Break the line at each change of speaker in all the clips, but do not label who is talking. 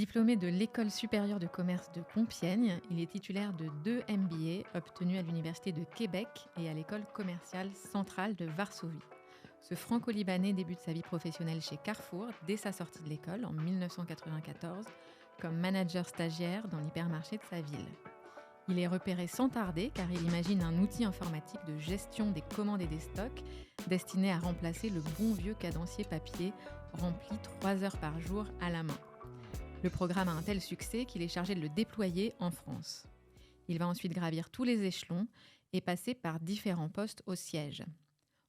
Diplômé de l'École supérieure de commerce de Compiègne, il est titulaire de 2 MBA obtenus à l'Université de Québec et à l'École commerciale centrale de Varsovie. Ce franco-libanais débute sa vie professionnelle chez Carrefour dès sa sortie de l'école en 1994 comme manager stagiaire dans l'hypermarché de sa ville. Il est repéré sans tarder car il imagine un outil informatique de gestion des commandes et des stocks destiné à remplacer le bon vieux cadencier papier rempli 3 heures par jour à la main. Le programme a un tel succès qu'il est chargé de le déployer en France. Il va ensuite gravir tous les échelons et passer par différents postes au siège.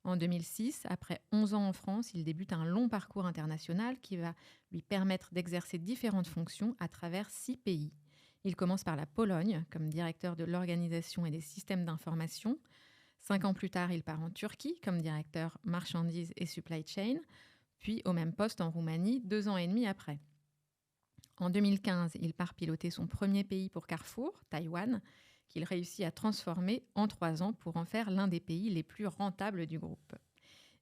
En 2006, après 11 ans en France, il débute un long parcours international qui va lui permettre d'exercer différentes fonctions à travers 6 pays. Il commence par la Pologne comme directeur de l'organisation et des systèmes d'information. 5 ans plus tard, il part en Turquie comme directeur marchandises et supply chain, puis au même poste en Roumanie 2 ans et demi après. En 2015, il part piloter son premier pays pour Carrefour, Taïwan, qu'il réussit à transformer en 3 ans pour en faire l'un des pays les plus rentables du groupe.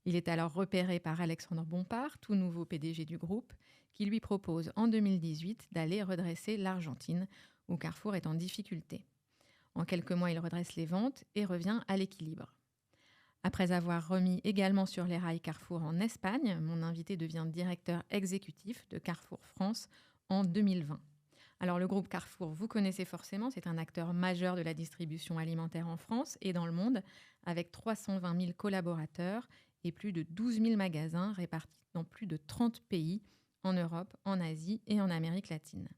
Il est alors repéré par Alexandre Bompard, tout nouveau PDG du groupe, qui lui propose en 2018 d'aller redresser l'Argentine, où Carrefour est en difficulté. En quelques mois, il redresse les ventes et revient à l'équilibre. Après avoir remis également sur les rails Carrefour en Espagne, mon invité devient directeur exécutif de Carrefour France en 2020. Alors le groupe Carrefour, vous connaissez forcément, c'est un acteur majeur de la distribution alimentaire en France et dans le monde, avec 320 000 collaborateurs et plus de 12 000 magasins répartis dans plus de 30 pays en Europe, en Asie et en Amérique latine.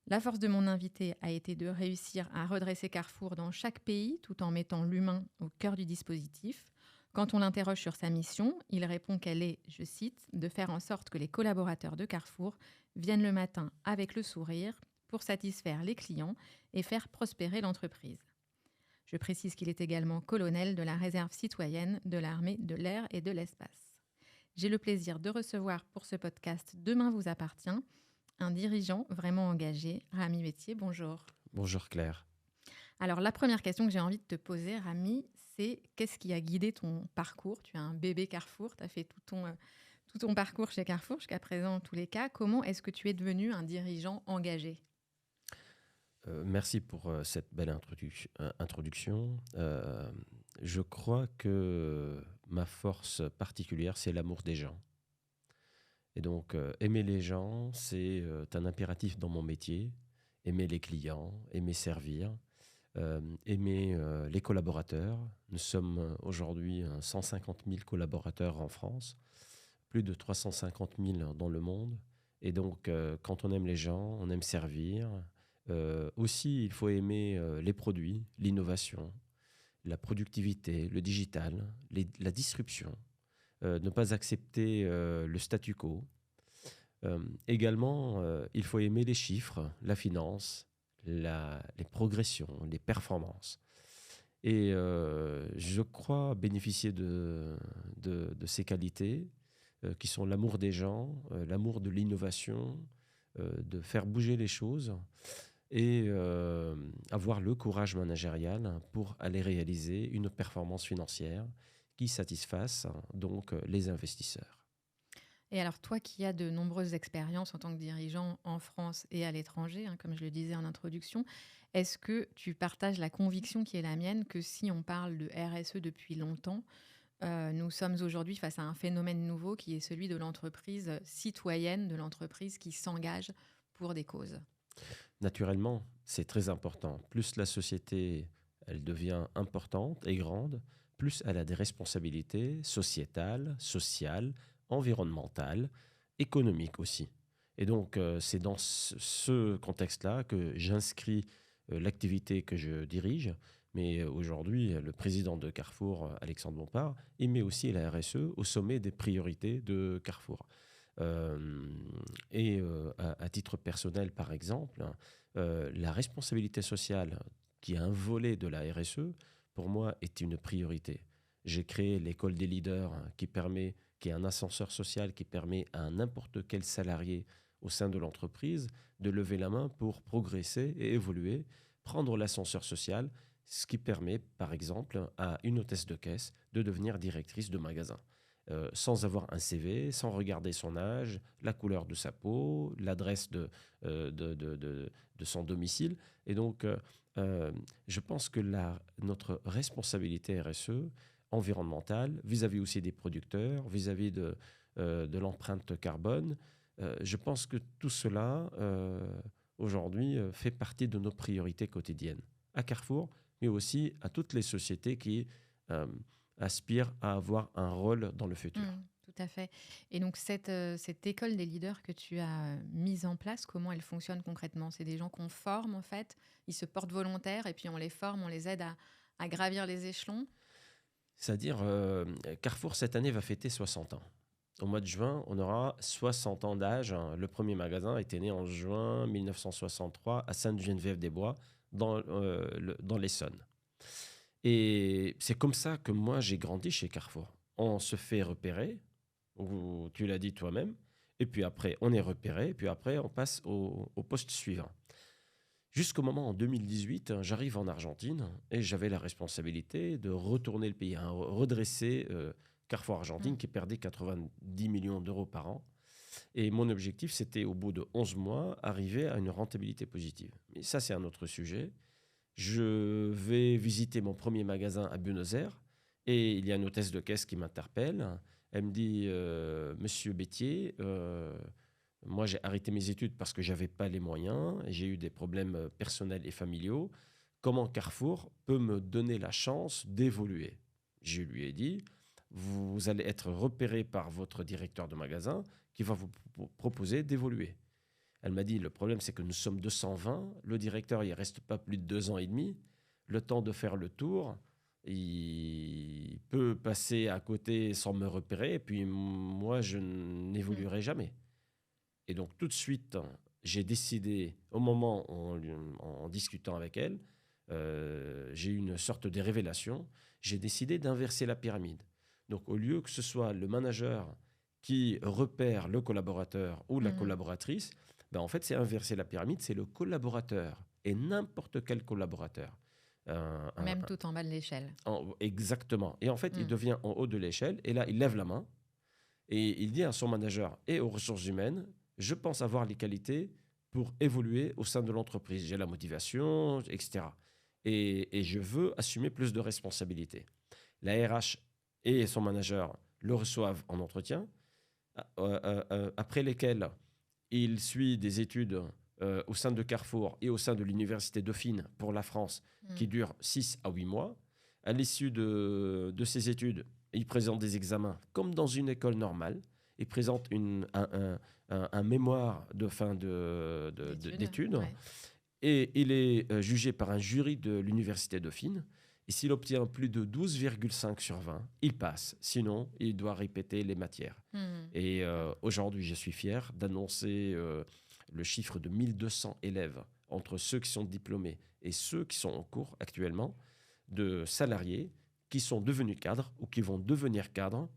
La force de mon invité a été de réussir à redresser Carrefour dans chaque pays tout en mettant l'humain au cœur du dispositif. Quand on l'interroge sur sa mission, il répond qu'elle est, je cite, de faire en sorte que les collaborateurs de Carrefour viennent le matin avec le sourire pour satisfaire les clients et faire prospérer l'entreprise. Je précise qu'il est également colonel de la réserve citoyenne de l'armée de l'air et de l'espace. J'ai le plaisir de recevoir pour ce podcast Demain vous appartient un dirigeant vraiment engagé, Rami Bettier. Bonjour.
Bonjour Claire.
Alors la première question que j'ai envie de te poser, Rami, c'est qu'est-ce qui a guidé ton parcours ? Tu es un bébé Carrefour, tu as fait tout ton parcours chez Carrefour jusqu'à présent en tous les cas. Comment est-ce que tu es devenu un dirigeant engagé ?
Merci pour cette belle introduction. Je crois que ma force particulière, c'est l'amour des gens. Et donc, aimer les gens, c'est un impératif dans mon métier. Aimer les clients, aimer servir, aimer les collaborateurs. Nous sommes aujourd'hui 150 000 collaborateurs en France, plus de 350 000 dans le monde. Et donc, quand on aime les gens, on aime servir. Aussi, il faut aimer les produits, l'innovation, la productivité, le digital, la disruption. Ne pas accepter le statu quo. Également, il faut aimer les chiffres, la finance, les progressions, les performances. Et je crois bénéficier de ces qualités qui sont l'amour des gens, l'amour de l'innovation, de faire bouger les choses et avoir le courage managérial pour aller réaliser une performance financière qui satisfasse donc les investisseurs.
Et alors toi qui as de nombreuses expériences en tant que dirigeant en France et à l'étranger, comme je le disais en introduction, est-ce que tu partages la conviction qui est la mienne que si on parle de RSE depuis longtemps, nous sommes aujourd'hui face à un phénomène nouveau qui est celui de l'entreprise citoyenne, de l'entreprise qui s'engage pour des causes ?
Naturellement, c'est très important. Plus la société elle devient importante et grande, plus elle a des responsabilités sociétales, sociales, environnementales, économiques aussi. Et donc, c'est dans ce contexte-là que j'inscris l'activité que je dirige. Mais aujourd'hui, le président de Carrefour, Alexandre Bompard, il met aussi la RSE au sommet des priorités de Carrefour. À titre personnel, par exemple, la responsabilité sociale, qui est un volet de la RSE, pour moi, est une priorité. J'ai créé l'école des leaders qui est un ascenseur social qui permet à n'importe quel salarié au sein de l'entreprise de lever la main pour progresser et évoluer, prendre l'ascenseur social, ce qui permet, par exemple, à une hôtesse de caisse de devenir directrice de magasin. sans avoir un CV, sans regarder son âge, la couleur de sa peau, l'adresse de son domicile. Et donc, je pense que notre responsabilité RSE environnementale, vis-à-vis aussi des producteurs, vis-à-vis de l'empreinte carbone, je pense que tout cela, aujourd'hui, fait partie de nos priorités quotidiennes. À Carrefour, mais aussi à toutes les sociétés qui aspirent à avoir un rôle dans le futur.
Tout à fait. Et donc, cette école des leaders que tu as mise en place, comment elle fonctionne concrètement? C'est des gens qu'on forme, en fait, ils se portent volontaires et puis on les forme, on les aide à gravir les échelons.
C'est-à-dire, Carrefour, cette année, va fêter 60 ans. Au mois de juin, on aura 60 ans d'âge. Le premier magasin a été né en juin 1963 à Sainte-Geneviève-des-Bois, dans l'Essonne. Et c'est comme ça que moi, j'ai grandi chez Carrefour. On se fait repérer, ou tu l'as dit toi-même, et puis après, on est repéré, et puis après, on passe au poste suivant. Jusqu'au moment, en 2018, j'arrive en Argentine et j'avais la responsabilité de retourner le pays, redresser Carrefour Argentine qui perdait 90 millions d'euros par an. Et mon objectif, c'était au bout de 11 mois, arriver à une rentabilité positive. Mais ça, c'est un autre sujet. Je vais visiter mon premier magasin à Buenos Aires et il y a une hôtesse de caisse qui m'interpelle. Elle me dit Monsieur Bétier, moi j'ai arrêté mes études parce que je n'avais pas les moyens, et j'ai eu des problèmes personnels et familiaux. Comment Carrefour peut me donner la chance d'évoluer? Je lui ai dit vous allez être repéré par votre directeur de magasin qui va vous proposer d'évoluer. Elle m'a dit, le problème, c'est que nous sommes 220. Le directeur, il ne reste pas plus de 2 ans et demi. Le temps de faire le tour, il peut passer à côté sans me repérer. Et puis, moi, je n'évoluerai jamais. Et donc, tout de suite, j'ai décidé, au moment en discutant avec elle, j'ai eu une sorte de révélation. J'ai décidé d'inverser la pyramide. Donc, au lieu que ce soit le manager qui repère le collaborateur ou la collaboratrice, ben en fait, c'est inverser la pyramide, c'est le collaborateur, et n'importe quel collaborateur.
Même tout en bas de l'échelle.
Exactement. Et en fait, il devient en haut de l'échelle, et là, il lève la main, et il dit à son manager et aux ressources humaines, je pense avoir les qualités pour évoluer au sein de l'entreprise. J'ai la motivation, etc. Et je veux assumer plus de responsabilités. La RH et son manager le reçoivent en entretien, après lesquels il suit des études au sein de Carrefour et au sein de l'Université Dauphine pour la France qui durent 6 à 8 mois. À l'issue de ces études, il présente des examens comme dans une école normale. Il présente un mémoire de fin d'études.
Ouais.
Et il est jugé par un jury de l'Université Dauphine. Et s'il obtient plus de 12,5 sur 20, il passe. Sinon, il doit répéter les matières. Et aujourd'hui, je suis fier d'annoncer le chiffre de 1200 élèves entre ceux qui sont diplômés et ceux qui sont en cours actuellement, de salariés qui sont devenus cadres ou qui vont devenir cadres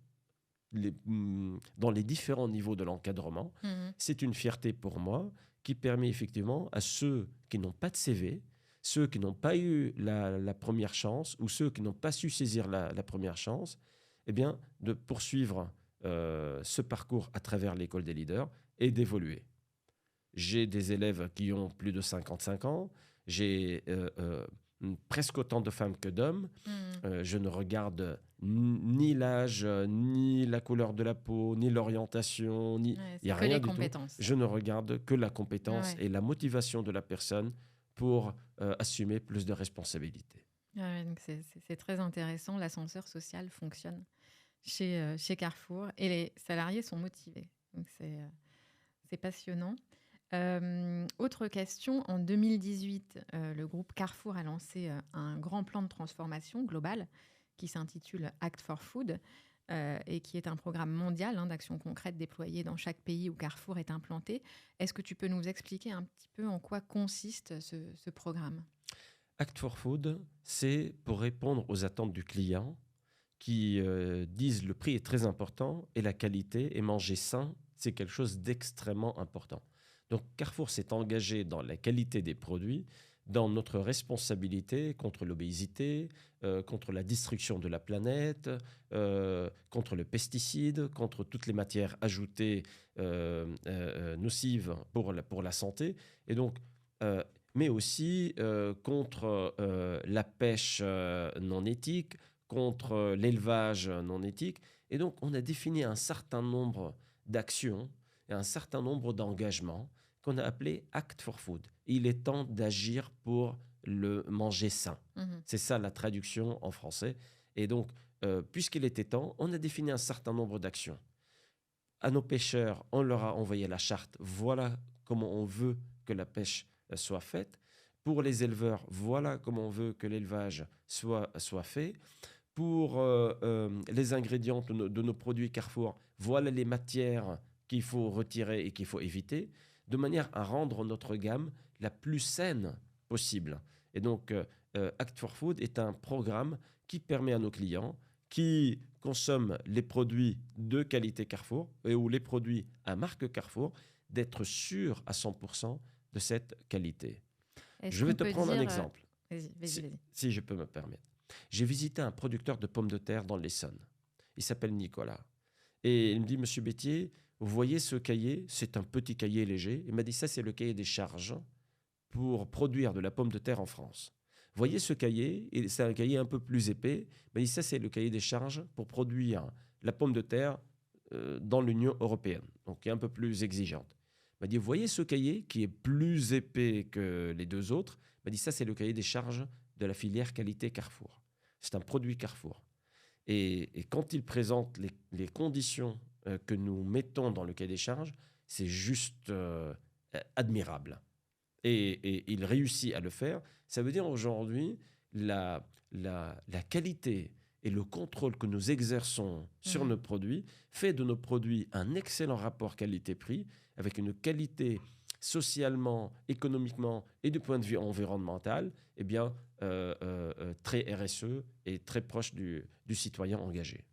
dans les différents niveaux de l'encadrement. C'est une fierté pour moi qui permet effectivement à ceux qui n'ont pas de CV, ceux qui n'ont pas eu la première chance ou ceux qui n'ont pas su saisir la première chance, eh bien, de poursuivre ce parcours à travers l'école des leaders et d'évoluer. J'ai des élèves qui ont plus de 55 ans, j'ai presque autant de femmes que d'hommes. Je ne regarde ni l'âge, ni la couleur de la peau, ni l'orientation, il n'y a rien du tout. Je ne regarde que la compétence et la motivation de la personne pour assumer plus de responsabilités.
Donc c'est très intéressant. L'ascenseur social fonctionne chez Carrefour et les salariés sont motivés. Donc c'est passionnant. Autre question, en 2018, le groupe Carrefour a lancé un grand plan de transformation global qui s'intitule Act for Food et qui est un programme mondial d'actions concrètes déployées dans chaque pays où Carrefour est implanté. Est-ce que tu peux nous expliquer un petit peu en quoi consiste ce programme ?
Act for Food, c'est pour répondre aux attentes du client qui disent le prix est très important et la qualité et manger sain, c'est quelque chose d'extrêmement important. Donc Carrefour s'est engagé dans la qualité des produits, dans notre responsabilité contre l'obésité, contre la destruction de la planète, contre le pesticide, contre toutes les matières ajoutées nocives pour la santé. Et donc, mais aussi contre la pêche non éthique, contre l'élevage non éthique. Et donc, on a défini un certain nombre d'actions et un certain nombre d'engagements qu'on a appelés Act for Food. Il est temps d'agir pour le manger sain. C'est ça la traduction en français. Et donc, puisqu'il était temps, on a défini un certain nombre d'actions. À nos pêcheurs, on leur a envoyé la charte. Voilà comment on veut que la pêche soit faite. Pour les éleveurs, voilà comment on veut que l'élevage soit fait. Pour les ingrédients de nos produits Carrefour, voilà les matières qu'il faut retirer et qu'il faut éviter, de manière à rendre notre gamme la plus saine possible. Et donc, Act for Food est un programme qui permet à nos clients qui consomment les produits de qualité Carrefour ou les produits à marque Carrefour d'être sûrs à 100% de cette qualité. Je vais te prendre un exemple, si je peux me permettre. J'ai visité un producteur de pommes de terre dans l'Essonne. Il s'appelle Nicolas. Et il me dit, Monsieur Bétier, vous voyez ce cahier? C'est un petit cahier léger. Il m'a dit, ça c'est le cahier des charges pour produire de la pomme de terre en France. Vous voyez ce cahier? Et c'est un cahier un peu plus épais. Il m'a dit, ça c'est le cahier des charges pour produire la pomme de terre dans l'Union européenne, donc qui est un peu plus exigeante. Il m'a dit, vous voyez ce cahier qui est plus épais que les deux autres? Il m'a dit, ça c'est le cahier des charges de la filière qualité Carrefour. C'est un produit Carrefour. Et quand il présente les conditions que nous mettons dans le cahier des charges, c'est juste admirable. Et il réussit à le faire. Ça veut dire aujourd'hui, la qualité et le contrôle que nous exerçons sur nos produits fait de nos produits un excellent rapport qualité-prix, avec une qualité socialement, économiquement et du point de vue environnemental, eh bien, très RSE et très proche du citoyen engagé.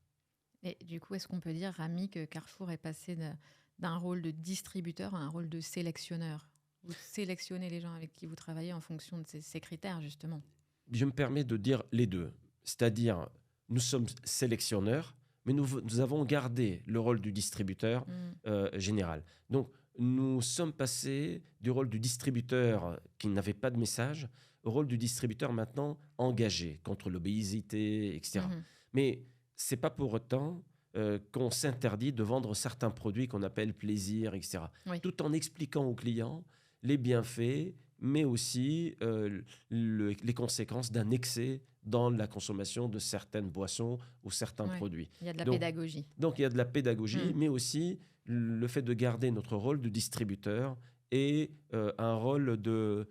Et du coup, est-ce qu'on peut dire, Rami, que Carrefour est passé d'un rôle de distributeur à un rôle de sélectionneur? Vous sélectionnez les gens avec qui vous travaillez en fonction de ces critères, justement.
Je me permets de dire les deux. C'est-à-dire, nous sommes sélectionneurs, mais nous avons gardé le rôle du distributeur général. Donc, nous sommes passés du rôle du distributeur qui n'avait pas de message au rôle du distributeur maintenant engagé contre l'obésité, etc. Mais ce n'est pas pour autant qu'on s'interdit de vendre certains produits qu'on appelle plaisir, etc. Oui. Tout en expliquant aux clients les bienfaits, mais aussi les conséquences d'un excès dans la consommation de certaines boissons ou certains produits.
Il y a de la pédagogie.
Donc, il y a de la pédagogie, mais aussi le fait de garder notre rôle de distributeur et un rôle de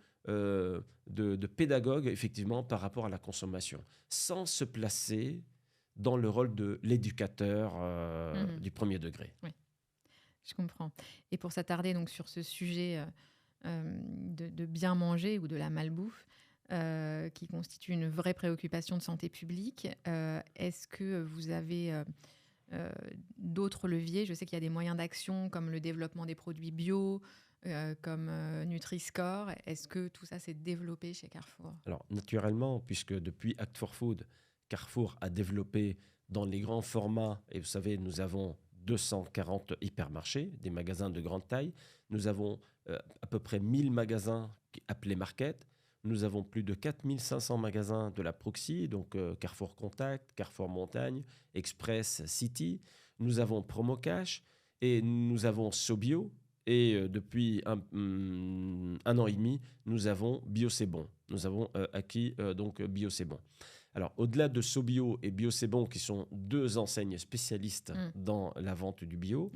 pédagogue, effectivement, par rapport à la consommation, sans se placer dans le rôle de l'éducateur du premier degré.
Oui, je comprends. Et pour s'attarder donc sur ce sujet de bien manger ou de la malbouffe, qui constitue une vraie préoccupation de santé publique, est-ce que vous avez d'autres leviers? Je sais qu'il y a des moyens d'action comme le développement des produits bio, comme Nutri-Score. Est-ce que tout ça s'est développé chez Carrefour?
Alors, naturellement, puisque depuis Act for Food, Carrefour a développé dans les grands formats, et vous savez, nous avons 240 hypermarchés, des magasins de grande taille. Nous avons à peu près 1000 magasins appelés Market. Nous avons plus de 4500 magasins de la Proxy, donc Carrefour Contact, Carrefour Montagne, Express City. Nous avons Promo Cash et nous avons Sobio. Et depuis un an et demi, nous avons Bio C'est Bon. Nous avons acquis donc Bio C'est Bon. Alors, au-delà de Sobio et Bio C'est Bon, qui sont deux enseignes spécialistes dans la vente du bio,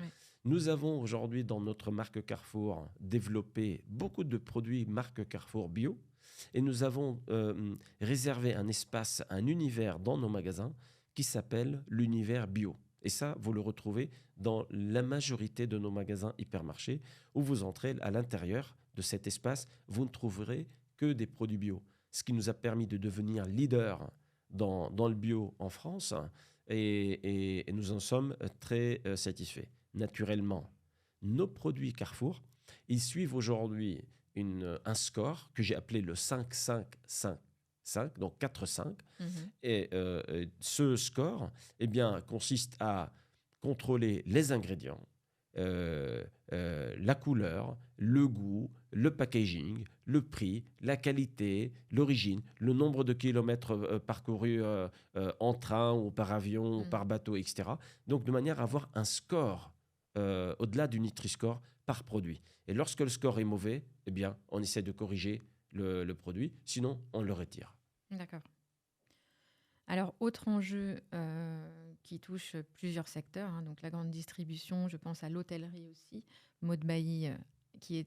nous avons aujourd'hui dans notre marque Carrefour développé beaucoup de produits marque Carrefour bio. Et nous avons réservé un espace, un univers dans nos magasins qui s'appelle l'univers bio. Et ça, vous le retrouvez dans la majorité de nos magasins hypermarchés, où vous entrez à l'intérieur de cet espace, vous ne trouverez que des produits bio. Ce qui nous a permis de devenir leader dans le bio en France, et nous en sommes très satisfaits. Naturellement, nos produits Carrefour, ils suivent aujourd'hui un score que j'ai appelé le 5-5-5-5, donc 4-5.
Mhm.
Et ce score eh bien, consiste à contrôler les ingrédients, la couleur, le goût, le packaging, le prix, la qualité, l'origine, le nombre de kilomètres parcourus en train ou par avion ou
Mm.
par bateau, etc. Donc de manière à avoir un score au-delà du Nutri-Score par produit. Et lorsque le score est mauvais, eh bien, on essaie de corriger le produit, sinon on le retire.
D'accord. Alors, autre enjeu qui touche plusieurs secteurs, hein, donc la grande distribution, je pense à l'hôtellerie aussi. Maud Bailly, qui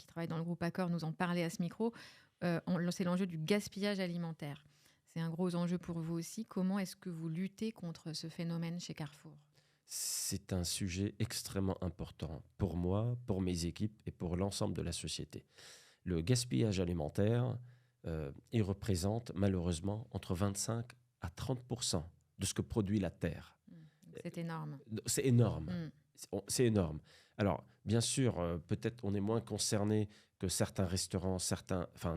travaille dans le groupe Accor, nous en parlait à ce micro. C'est l'enjeu du gaspillage alimentaire. C'est un gros enjeu pour vous aussi. Comment est-ce que vous luttez contre ce phénomène chez Carrefour?
C'est un sujet extrêmement important pour moi, pour mes équipes et pour l'ensemble de la société. Le gaspillage alimentaire, il représente malheureusement entre 25 à 30% de ce que produit la Terre.
C'est énorme.
C'est énorme.
Mm.
C'est énorme. Alors, bien sûr, peut-être on est moins concerné que certains restaurants,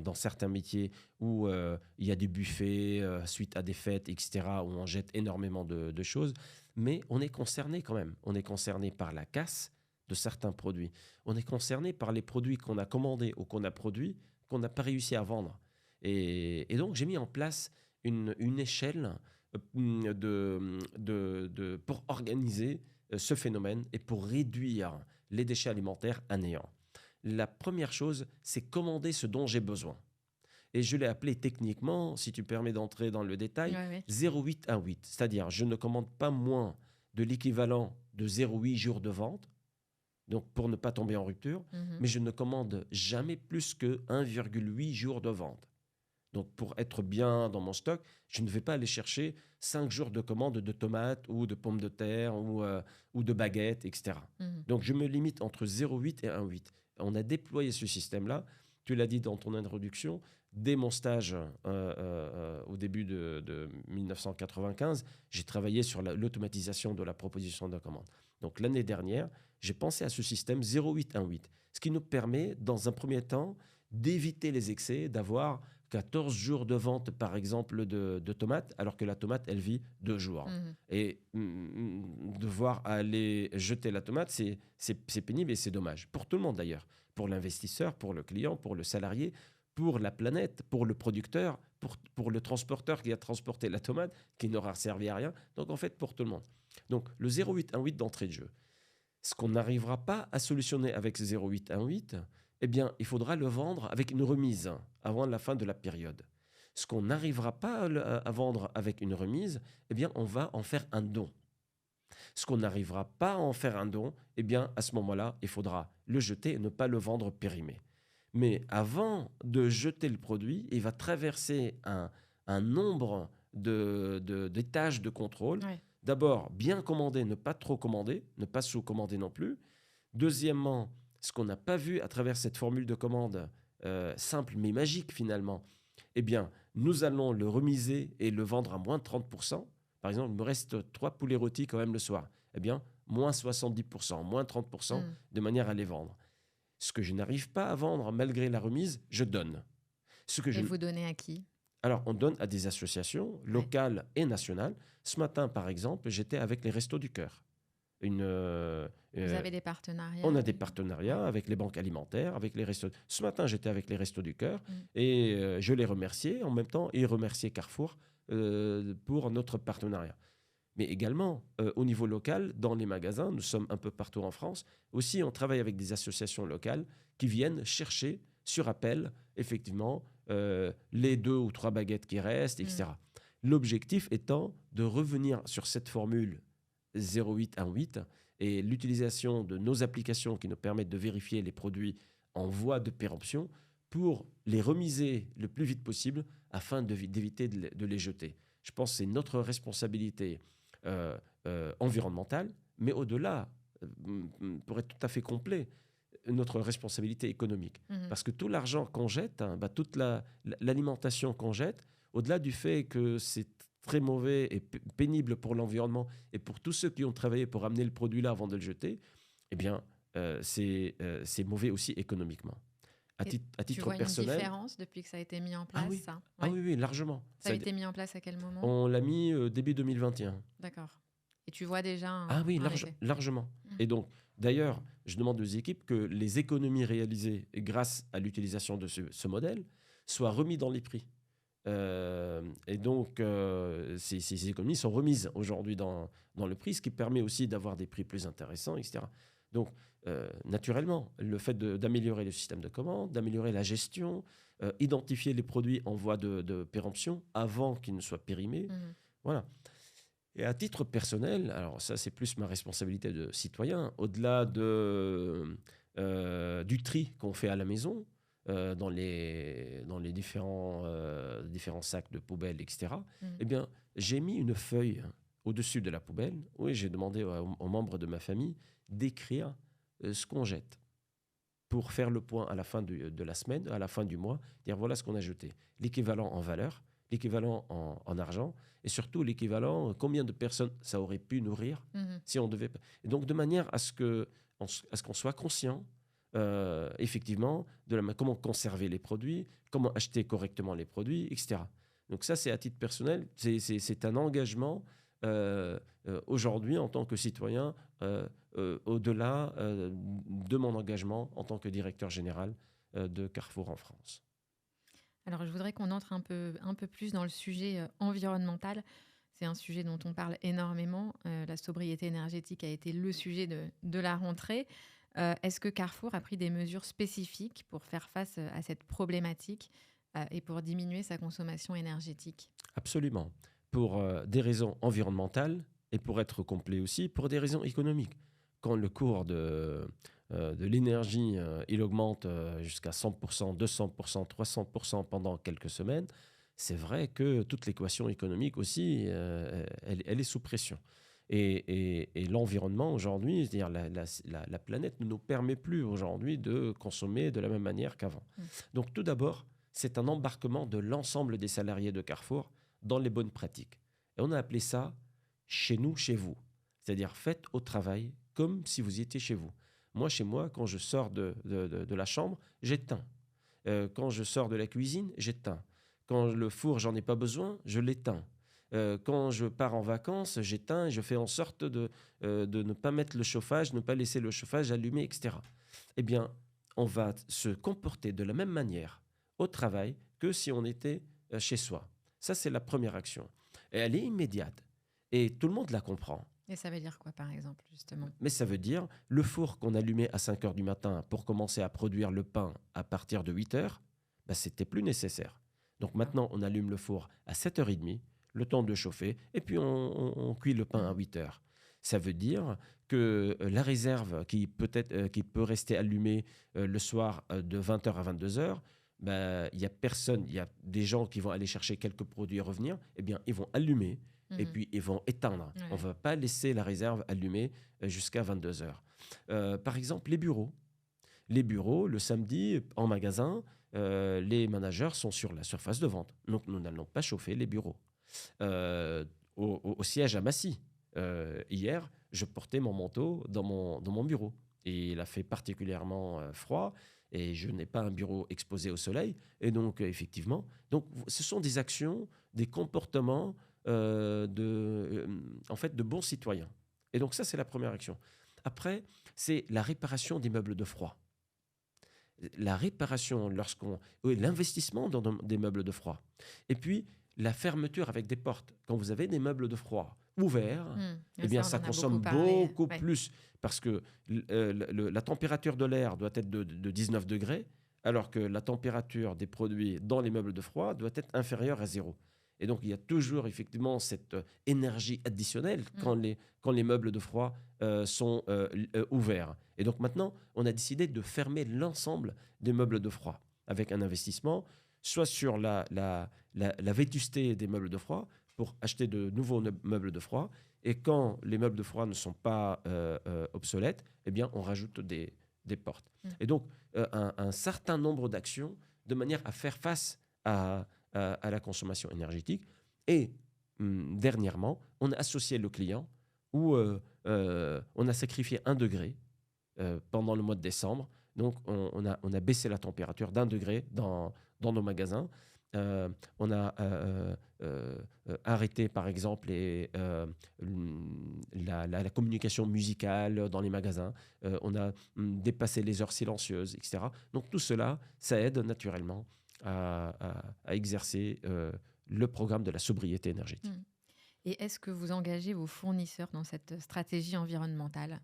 dans certains métiers où il y a des buffets suite à des fêtes, etc., où on jette énormément de choses. Mais on est concerné quand même. On est concerné par la casse de certains produits. On est concerné par les produits qu'on a commandés ou qu'on a produits qu'on n'a pas réussi à vendre. Et donc, j'ai mis en place une échelle pour organiser ce phénomène et pour réduire les déchets alimentaires à néant. La première chose, c'est commander ce dont j'ai besoin. Et je l'ai appelé techniquement, si tu permets d'entrer dans le détail,
Ouais.
0,8-1,8. C'est-à-dire, je ne commande pas moins de l'équivalent de 0,8 jours de vente, donc pour ne pas tomber en rupture,
Mhm.
mais je ne commande jamais plus que 1,8 jours de vente. Donc, pour être bien dans mon stock, je ne vais pas aller chercher 5 jours de commande de tomates ou de pommes de terre ou de baguettes, etc.
Mhm.
Donc, je me limite entre 0,8 et 1,8. On a déployé ce système-là. Tu l'as dit dans ton introduction. Dès mon stage au début de 1995, j'ai travaillé sur l'automatisation de la proposition de commande. Donc, l'année dernière, j'ai pensé à ce système 0,8-1,8, ce qui nous permet, dans un premier temps, d'éviter les excès, d'avoir 14 jours de vente, par exemple, de tomates, alors que la tomate, elle vit 2 jours.
Mhm.
Et devoir aller jeter la tomate, c'est pénible et c'est dommage. Pour tout le monde, d'ailleurs. Pour l'investisseur, pour le client, pour le salarié, pour la planète, pour le producteur, pour le transporteur qui a transporté la tomate, qui n'aura servi à rien. Donc, en fait, pour tout le monde. Donc, le 0,8-1,8 d'entrée de jeu. Ce qu'on n'arrivera pas à solutionner avec 0,8-1,8, eh bien, il faudra le vendre avec une remise avant la fin de la période. Ce qu'on n'arrivera pas à vendre avec une remise, eh bien, on va en faire un don. Ce qu'on n'arrivera pas à en faire un don, eh bien, à ce moment-là, il faudra le jeter et ne pas le vendre périmé. Mais avant de jeter le produit, il va traverser un nombre d'étages de contrôle.
Ouais.
D'abord, bien commander, ne pas trop commander, ne pas sous-commander non plus. Deuxièmement, ce qu'on n'a pas vu à travers cette formule de commande simple mais magique finalement, eh bien, nous allons le remiser et le vendre à moins 30%. Par exemple, il me reste 3 poulets rôtis quand même le soir. Eh bien, moins 70%, moins 30%,
Mm.
de manière à les vendre. Ce que je n'arrive pas à vendre malgré la remise, je donne. Ce que je...
Et vous donnez à qui?
Alors, on donne à des associations locales et nationales. Ce matin, par exemple, j'étais avec les Restos du Cœur.
Vous avez des partenariats?
On a des partenariats avec les banques alimentaires, avec les restos. Ce matin, j'étais avec les Restos du Cœur et je les remerciais. En même temps, ils remerciaient Carrefour pour notre partenariat. Mais également, au niveau local, dans les magasins, nous sommes un peu partout en France. Aussi, on travaille avec des associations locales qui viennent chercher, sur appel, effectivement, les 2 ou 3 baguettes qui restent, etc. L'objectif étant de revenir sur cette formule 0,8-1,8 et l'utilisation de nos applications qui nous permettent de vérifier les produits en voie de péremption pour les remiser le plus vite possible afin d'éviter de les jeter. Je pense que c'est notre responsabilité environnementale, mais au-delà, pour être tout à fait complet, notre responsabilité économique. Parce que tout l'argent qu'on jette, toute l'alimentation qu'on jette, au-delà du fait que c'est très mauvais et pénible pour l'environnement et pour tous ceux qui ont travaillé pour amener le produit là avant de le jeter, eh bien, c'est mauvais aussi économiquement. À
Et
titre, à
tu
titre
vois une
personnel,
différence depuis que ça a été mis en
ah
place,
oui,
ça?
ah
Ouais.
oui, oui, largement.
Ça a été mis en place à quel moment?
On l'a mis début 2021.
D'accord. Et tu vois déjà
Ah oui,
un effet? Ouais.
largement.
Mm.
Et donc, d'ailleurs, je demande aux équipes que les économies réalisées grâce à l'utilisation de ce modèle soient remises dans les prix. Et donc, ces économies sont remises aujourd'hui dans le prix, ce qui permet aussi d'avoir des prix plus intéressants, etc. Donc, naturellement, le fait d'améliorer le système de commande, d'améliorer la gestion, identifier les produits en voie de péremption avant qu'ils ne soient périmés,
Mhm.
voilà. Et à titre personnel, alors ça c'est plus ma responsabilité de citoyen, au-delà du tri qu'on fait à la maison, dans les différents sacs de poubelle, etc.,
Mhm.
eh bien, j'ai mis une feuille au-dessus de la poubelle où j'ai demandé aux membres de ma famille d'écrire ce qu'on jette pour faire le point à la fin de la semaine, à la fin du mois, dire voilà ce qu'on a jeté, l'équivalent en valeur, l'équivalent en argent, et surtout l'équivalent, combien de personnes ça aurait pu nourrir
Mhm.
si on devait. Et donc de manière à ce qu'on soit conscient, effectivement, comment conserver les produits, comment acheter correctement les produits, etc. Donc ça, c'est à titre personnel, c'est un engagement aujourd'hui en tant que citoyen, au-delà de mon engagement en tant que directeur général de Carrefour en France.
Alors, je voudrais qu'on entre un peu plus dans le sujet environnemental. C'est un sujet dont on parle énormément. La sobriété énergétique a été le sujet de la rentrée. Est-ce que Carrefour a pris des mesures spécifiques pour faire face à cette problématique et pour diminuer sa consommation énergétique?
Absolument. Pour des raisons environnementales et pour être complet aussi, pour des raisons économiques. Quand le cours de l'énergie il augmente jusqu'à 100%, 200%, 300% pendant quelques semaines, c'est vrai que toute l'équation économique aussi, elle est sous pression. Et l'environnement aujourd'hui, c'est-à-dire la planète ne nous permet plus aujourd'hui de consommer de la même manière qu'avant.
Mm.
Donc tout d'abord, c'est un embarquement de l'ensemble des salariés de Carrefour dans les bonnes pratiques. Et on a appelé ça chez nous, chez vous. C'est-à-dire faites au travail comme si vous étiez chez vous. Moi, chez moi, quand je sors de la chambre, j'éteins. Quand je sors de la cuisine, j'éteins. Quand le four, j'en ai pas besoin, je l'éteins. Quand je pars en vacances, j'éteins et je fais en sorte de ne pas mettre le chauffage, ne pas laisser le chauffage allumé, etc. Eh bien, on va se comporter de la même manière au travail que si on était chez soi. Ça, c'est la première action. Et elle est immédiate. Et tout le monde la comprend.
Et ça veut dire quoi, par exemple, justement?
Mais ça veut dire le four qu'on allumait à 5 heures du matin pour commencer à produire le pain à partir de 8 heures, bah, c'était plus nécessaire. Donc maintenant, on allume le four à 7h30, le temps de chauffer, et puis on cuit le pain à 8 heures. Ça veut dire que la réserve qui peut rester allumée le soir de 20h à 22h, bah, il y a personne, il y a des gens qui vont aller chercher quelques produits et revenir, eh bien, ils vont allumer et puis ils vont éteindre.
Ouais.
On ne va pas laisser la réserve allumée jusqu'à 22h. Par exemple, les bureaux. Les bureaux, le samedi, en magasin, les managers sont sur la surface de vente. Donc, nous n'allons pas chauffer les bureaux. Au siège à Massy, hier, je portais mon manteau dans mon bureau. Et il a fait particulièrement froid et je n'ai pas un bureau exposé au soleil. Et donc, effectivement, ce sont des actions, des comportements en fait, de bons citoyens. Et donc, ça, c'est la première action. Après, c'est la réparation des meubles de froid. La réparation, l'investissement dans des meubles de froid. Et puis, la fermeture avec des portes. Quand vous avez des meubles de froid ouverts, eh bien, ça consomme beaucoup plus. Parce que la température de l'air doit être de 19 degrés, alors que la température des produits dans les meubles de froid doit être inférieure à 0. Et donc, il y a toujours effectivement cette énergie additionnelle quand les meubles de froid sont ouverts. Et donc maintenant, on a décidé de fermer l'ensemble des meubles de froid avec un investissement, soit sur la vétusté des meubles de froid pour acheter de nouveaux meubles de froid. Et quand les meubles de froid ne sont pas obsolètes, eh bien, on rajoute des portes. Et donc, un certain nombre d'actions de manière à faire face à la consommation énergétique. Et dernièrement, on a associé le client où on a sacrifié 1 degré pendant le mois de décembre Donc, on a baissé la température d'1 degré dans nos magasins. On a arrêté, par exemple, la communication musicale dans les magasins. On a dépassé les heures silencieuses, etc. Donc, tout cela, ça aide naturellement à exercer le programme de la sobriété énergétique.
Et est-ce que vous engagez vos fournisseurs dans cette stratégie environnementale ?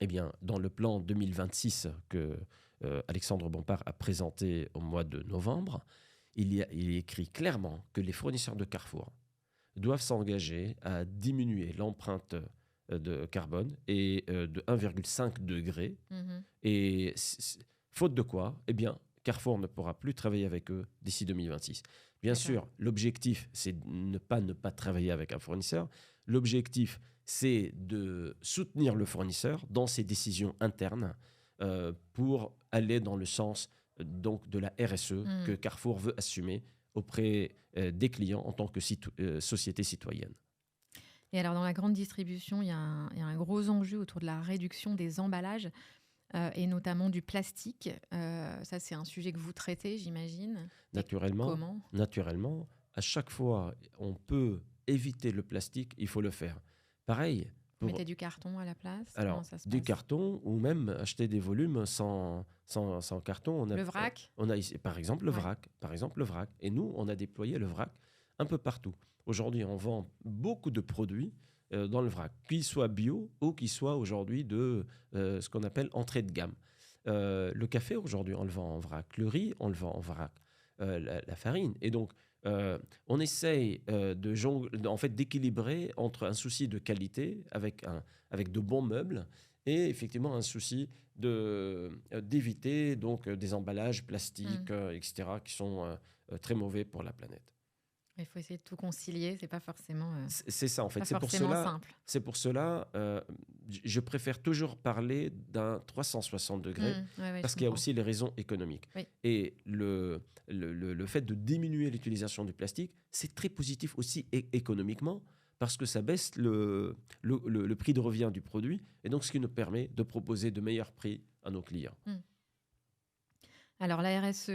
Eh bien, dans le plan 2026 que Alexandre Bompard a présenté au mois de novembre, il est écrit clairement que les fournisseurs de Carrefour doivent s'engager à diminuer l'empreinte de carbone et de 1,5 degré. Et faute de quoi, eh bien, Carrefour ne pourra plus travailler avec eux d'ici 2026. Bien sûr, l'objectif, c'est ne pas travailler avec un fournisseur. L'objectif, c'est de soutenir le fournisseur dans ses décisions internes pour aller dans le sens donc, de la RSE que Carrefour veut assumer auprès des clients en tant que société citoyenne.
Et alors, dans la grande distribution, il y a un gros enjeu autour de la réduction des emballages et notamment du plastique. Ça, c'est un sujet que vous traitez, j'imagine.
Naturellement, à chaque fois on peut éviter le plastique, il faut le faire. Pareil.
Vous mettez du carton à la place?
Alors, du carton ou même acheter des volumes sans carton.
Le vrac?
On a ici, par exemple, le vrac. Et nous, on a déployé le vrac un peu partout. Aujourd'hui, on vend beaucoup de produits dans le vrac, qu'ils soient bio ou qu'ils soient aujourd'hui de ce qu'on appelle entrée de gamme. Le café, aujourd'hui, on le vend en vrac. Le riz, on le vend en vrac. La farine. Et donc, on essaye d'équilibrer entre un souci de qualité avec de bons meubles et effectivement un souci d'éviter donc des emballages plastiques, etc., qui sont très mauvais pour la planète.
Il faut essayer de tout concilier, c'est pas forcément
c'est ça en fait.
Simple.
C'est pour cela, je préfère toujours parler d'un 360 degrés parce qu'il y a aussi les raisons économiques.
Oui.
Et le fait de diminuer l'utilisation du plastique, c'est très positif aussi économiquement parce que ça baisse le prix de revient du produit et donc ce qui nous permet de proposer de meilleurs prix à nos clients.
Alors la RSE,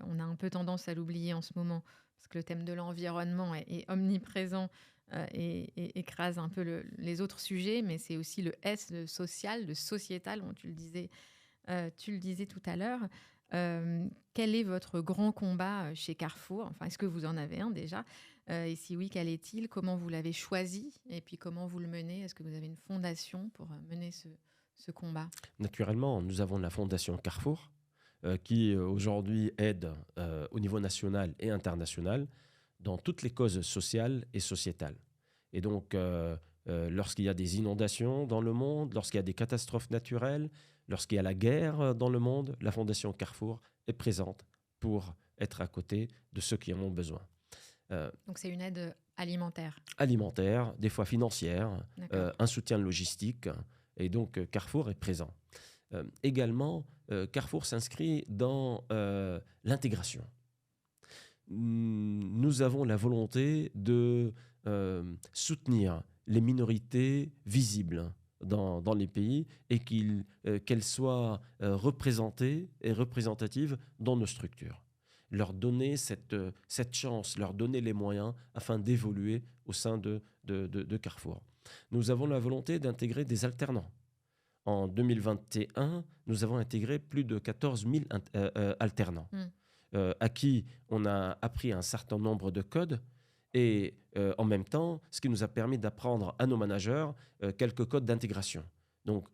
on a un peu tendance à l'oublier en ce moment parce que le thème de l'environnement est omniprésent et écrase un peu les autres sujets, mais c'est aussi le S, le social, le sociétal, tu le disais tout à l'heure. Quel est votre grand combat chez Carrefour? Enfin, est-ce que vous en avez un déjà? Et si oui, quel est-il? Comment vous l'avez choisi? Et puis comment vous le menez? Est-ce que vous avez une fondation pour mener ce combat?
Naturellement, nous avons la fondation Carrefour qui aujourd'hui aide au niveau national et international dans toutes les causes sociales et sociétales. Et donc, lorsqu'il y a des inondations dans le monde, lorsqu'il y a des catastrophes naturelles, lorsqu'il y a la guerre dans le monde, la Fondation Carrefour est présente pour être à côté de ceux qui en ont besoin.
Donc c'est une aide alimentaire? Alimentaire,
des fois financière, un soutien logistique. Et donc, Carrefour est présent. Également, Carrefour s'inscrit dans l'intégration. Nous avons la volonté de soutenir les minorités visibles dans les pays et qu'elles soient représentées et représentatives dans nos structures. Leur donner cette chance, leur donner les moyens afin d'évoluer au sein de Carrefour. Nous avons la volonté d'intégrer des alternants. En 2021, nous avons intégré plus de 14 000 alternants à qui on a appris un certain nombre de codes et en même temps, ce qui nous a permis d'apprendre à nos managers quelques codes d'intégration, donc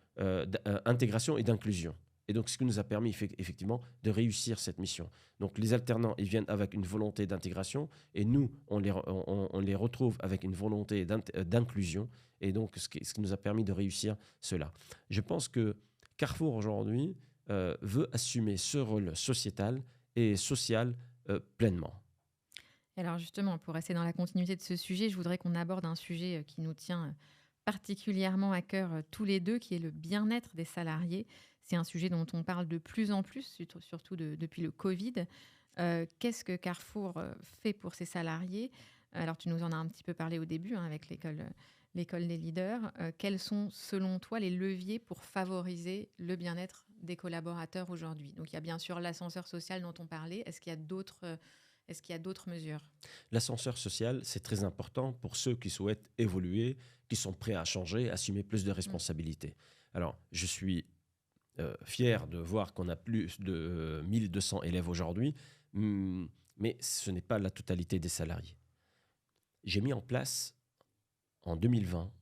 intégration et d'inclusion. Et donc, ce qui nous a permis effectivement de réussir cette mission. Donc, les alternants, ils viennent avec une volonté d'intégration et nous, on les retrouve avec une volonté d'inclusion. Et donc, ce qui nous a permis de réussir cela. Je pense que Carrefour, aujourd'hui, veut assumer ce rôle sociétal et social pleinement.
Alors, justement, pour rester dans la continuité de ce sujet, je voudrais qu'on aborde un sujet qui nous tient particulièrement à cœur tous les deux, qui est le bien-être des salariés. C'est un sujet dont on parle de plus en plus, surtout depuis le Covid. Qu'est-ce que Carrefour fait pour ses salariés? Alors, tu nous en as un petit peu parlé au début avec l'école des leaders. Quels sont, selon toi, les leviers pour favoriser le bien-être des collaborateurs aujourd'hui? Donc, il y a bien sûr l'ascenseur social dont on parlait. Est-ce qu'il y a d'autres mesures?
L'ascenseur social, c'est très important pour ceux qui souhaitent évoluer, qui sont prêts à changer, assumer plus de
Mm.
responsabilités. Alors, je suis fier de voir qu'on a plus de 1200 élèves aujourd'hui, mais ce n'est pas la totalité des salariés. J'ai mis en place en 2020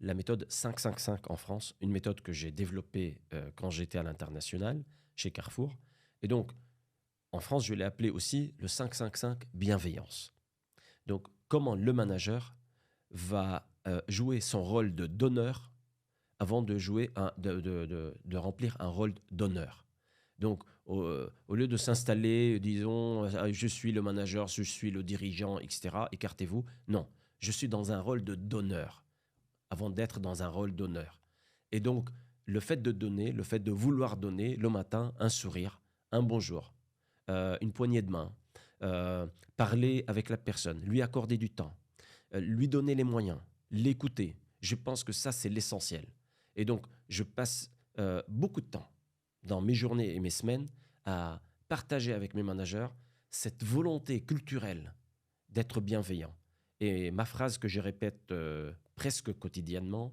la méthode 5-5-5 en France, une méthode que j'ai développée quand j'étais à l'international chez Carrefour. Et donc, en France, je l'ai appelé aussi le 5-5-5 bienveillance. Donc, comment le manager va jouer son rôle de donneur avant de de remplir un rôle d'honneur. Donc, au lieu de s'installer, disons, je suis le manager, je suis le dirigeant, etc., écartez-vous. Non, je suis dans un rôle de donneur avant d'être dans un rôle d'honneur. Et donc, le fait de donner, le fait de vouloir donner le matin un sourire, un bonjour, une poignée de main, parler avec la personne, lui accorder du temps, lui donner les moyens, l'écouter. Je pense que ça, c'est l'essentiel. Et donc, je passe beaucoup de temps dans mes journées et mes semaines à partager avec mes managers cette volonté culturelle d'être bienveillant. Et ma phrase que je répète presque quotidiennement,